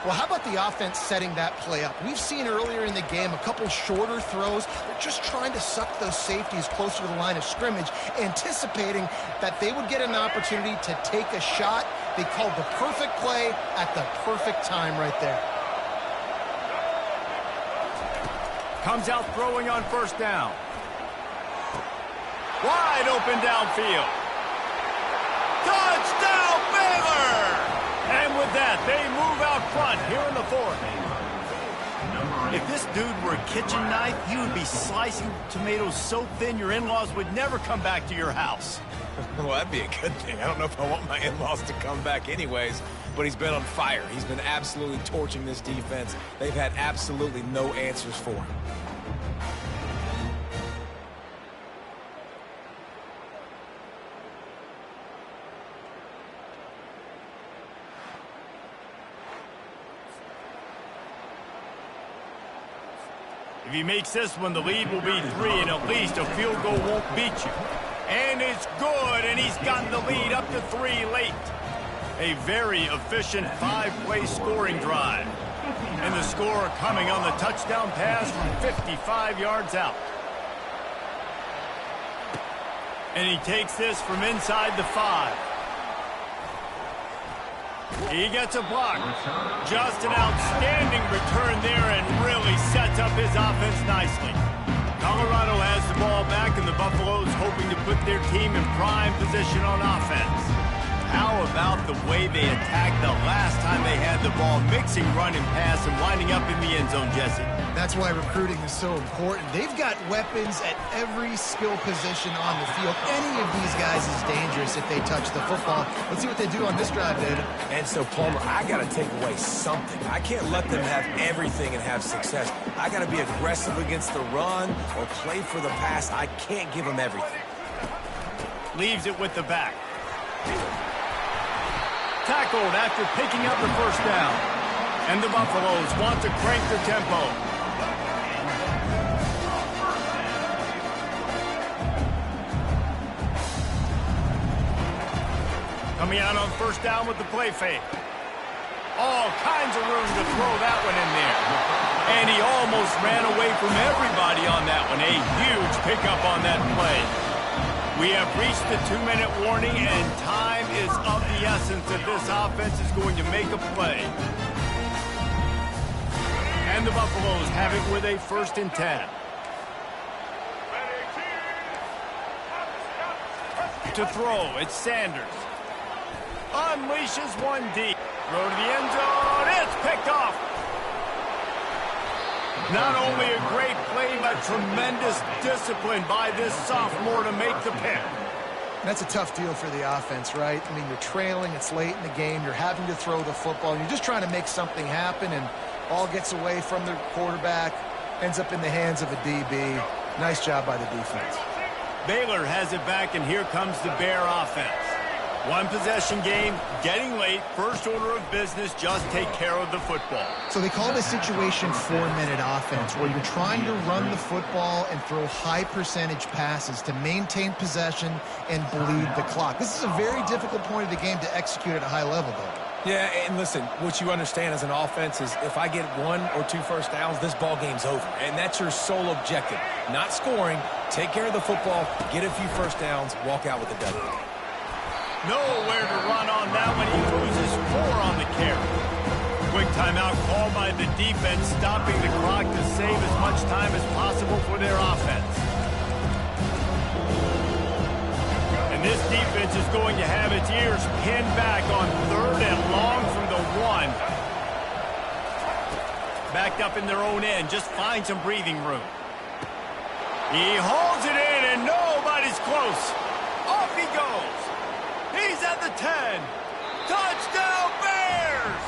Well, how about the offense setting that play up? We've seen earlier in the game a couple shorter throws. They're just trying to suck those safeties closer to the line of scrimmage, anticipating that they would get an opportunity to take a shot. They called the perfect play at the perfect time right there. Comes out throwing on first down. Wide open downfield. Touchdown, Baylor! And with that, they move out front here in the fourth. If this dude were a kitchen knife, he would be slicing tomatoes so thin your in-laws would never come back to your house. Well, that'd be a good thing. I don't know if I want my in-laws to come back anyways, but he's been on fire. He's been absolutely torching this defense. They've had absolutely no answers for him. If he makes this one, the lead will be 3, and at least a field goal won't beat you. And it's good, and he's gotten the lead up to 3 late. A very efficient 5-play scoring drive. And the score coming on the touchdown pass from 55 yards out. And he takes this from inside the 5. He gets a block. Just an outstanding return there and really sets up his offense nicely. Colorado has the ball back, and the Buffaloes hoping to put their team in prime position on offense. How about the way they attacked the last time they had the ball, mixing run and pass and winding up in the end zone, Jesse? That's why recruiting is so important. They've got weapons at every skill position on the field. Any of these guys is dangerous if they touch the football. Let's see what they do on this drive, David. And so, Palmer, I got to take away something. I can't let them have everything and have success. I got to be aggressive against the run or play for the pass. I can't give them everything. Leaves it with the back. Tackled after picking up the first down. And the Buffaloes want to crank their tempo. Coming out on first down with the play fake. All kinds of room to throw that one in there. And he almost ran away from everybody on that one. A huge pickup on that play. We have reached the 2-minute warning, and time is of the essence if this offense is going to make a play. And the Buffaloes have it with a 1st and 10. To throw, it's Sanders. Unleashes one deep. Throw to the end zone. It's picked off. Not only a great play, but tremendous discipline by this sophomore to make the pick. That's a tough deal for the offense, right? I mean, you're trailing, it's late in the game, you're having to throw the football, you're just trying to make something happen, and ball gets away from the quarterback, ends up in the hands of a DB. Nice job by the defense. Baylor has it back, and here comes the Bear offense. One possession game, getting late, first order of business, just take care of the football. So they call this situation 4-minute offense, where you're trying to run the football and throw high percentage passes to maintain possession and bleed the clock. This is a very difficult point of the game to execute at a high level, though. Yeah, and listen, what you understand as an offense is if I get 1 or 2 first downs, this ball game's over. And that's your sole objective. Not scoring, take care of the football, get a few first downs, walk out with a W. Nowhere to run on that one. He loses 4 on the carry. Quick timeout called by the defense, stopping the clock to save as much time as possible for their offense. And this defense is going to have its ears pinned back on 3rd and long from the 1. Backed up in their own end. Just find some breathing room. He holds it in, and nobody's close. Off he goes. He's at the 10. Touchdown, Bears!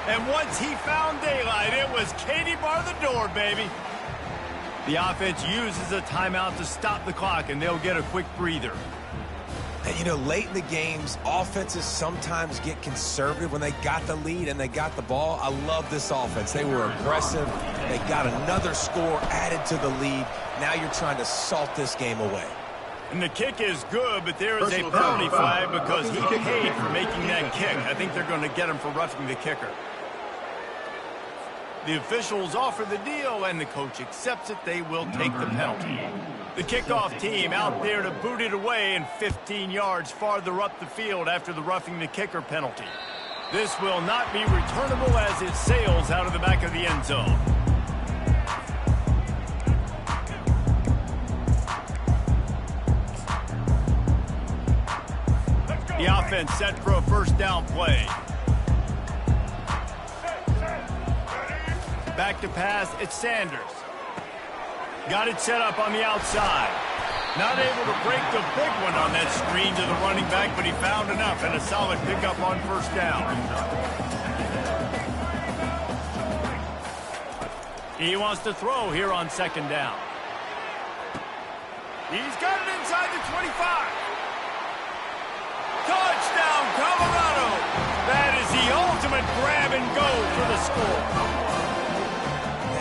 And once he found daylight, it was Katie bar the door, baby. The offense uses a timeout to stop the clock, and they'll get a quick breather. And, you know, late in the games, offenses sometimes get conservative when they got the lead and they got the ball. I love this offense. They were aggressive. They got another score added to the lead. Now you're trying to salt this game away. And the kick is good, but there is a penalty flag because he paid for making that kick. I think they're going to get him for roughing the kicker. The officials offer the deal, and the coach accepts it. They will take the penalty. The kickoff team out there to boot it away and 15 yards farther up the field after the roughing the kicker penalty. This will not be returnable as it sails out of the back of the end zone. The offense set for a first down play. Back to pass, it's Sanders. Got it set up on the outside. Not able to break the big one on that screen to the running back, but he found enough and a solid pickup on first down. He wants to throw here on second down. He's got it inside the 25. Touchdown, Colorado! That is the ultimate grab and go for the score.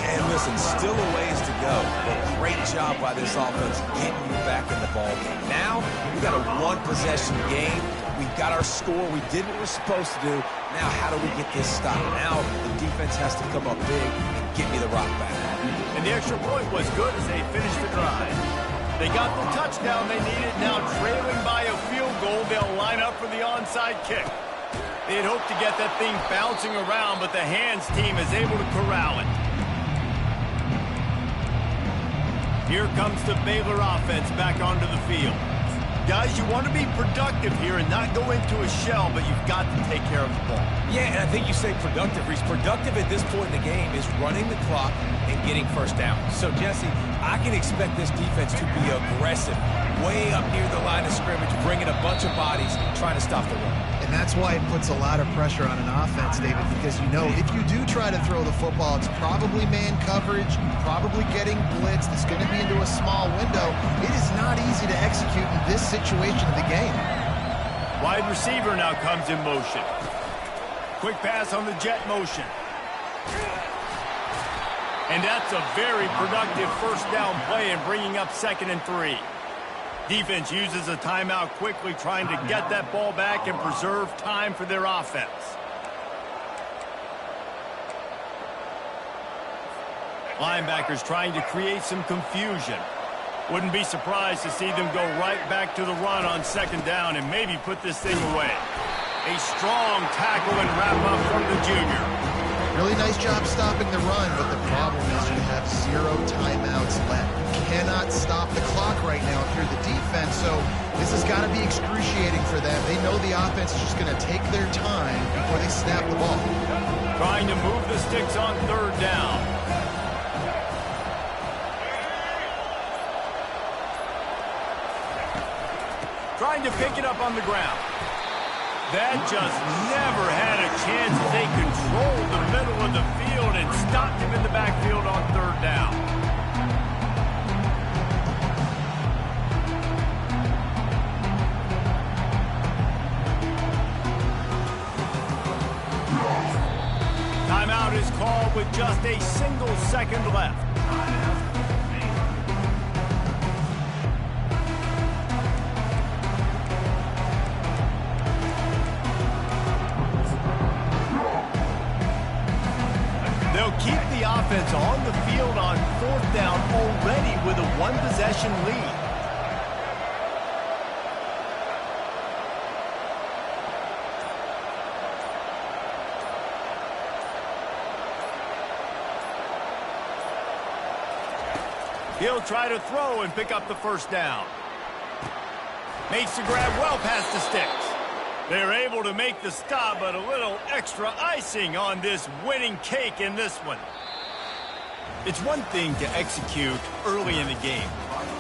And listen, still a ways to go, but great job by this offense getting you back in the ball game. Now, we got a one-possession game. We've got our score. We did what we're supposed to do. Now, how do we get this stopped? Now, the defense has to come up big and get me the rock back. And the extra point was good as they finished the drive. They got the touchdown they needed. Now, trailing by a field goal, they'll line up for the onside kick. They'd hoped to get that thing bouncing around, but the hands team is able to corral it. Here comes the Baylor offense back onto the field. Guys, you want to be productive here and not go into a shell, but you've got to take care of the ball. Yeah, and I think you say productive. Reece, productive at this point in the game is running the clock and getting first down. So, Jesse, I can expect this defense to be aggressive, way up near the line of scrimmage, bringing a bunch of bodies, trying to stop the run. And that's why it puts a lot of pressure on an offense, David, because you know if you do try to throw the football, it's probably man coverage, probably getting blitzed. It's going to be into a small window. It is not easy to execute in this situation of the game. Wide receiver now comes in motion. Quick pass on the jet motion. And that's a very productive first down play and bringing up 2nd and 3. Defense uses a timeout quickly, trying to get that ball back and preserve time for their offense. Linebackers trying to create some confusion. Wouldn't be surprised to see them go right back to the run on 2nd down and maybe put this thing away. A strong tackle and wrap up from the junior. Really nice job stopping the run, but the problem is you have 0 timeouts left. You cannot stop the clock right now if you're the defense, so this has got to be excruciating for them. They know the offense is just going to take their time before they snap the ball. Trying to move the sticks on 3rd down. Trying to pick it up on the ground. That just never had a chance as they controlled the middle of the field and stopped him in the backfield on 3rd down. Timeout is called with just a single second left. Keep the offense on the field on 4th down already with a one-possession lead. He'll try to throw and pick up the first down. Makes the grab well past the sticks. They're able to make the stop, but a little extra icing on this winning cake in this one. It's one thing to execute early in the game.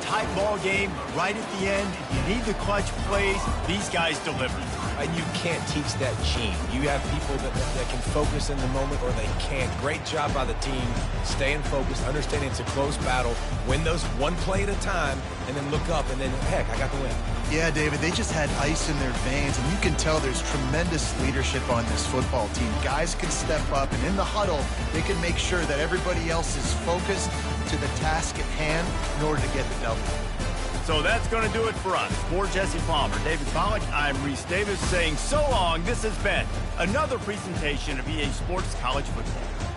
Tight ball game, right at the end, you need the clutch plays. These guys deliver. And you can't teach that gene. You have people that can focus in the moment or they can't. Great job by the team, staying focused, understanding it's a close battle, win those one play at a time, and then look up, and then, heck, I got the win. Yeah, David, they just had ice in their veins, and you can tell there's tremendous leadership on this football team. Guys can step up, and in the huddle, they can make sure that everybody else is focused to the task at hand in order to get the W. So that's going to do it for us. For Jesse Palmer, David Pollack, I'm Reese Davis saying so long. This has been another presentation of EA Sports College Football.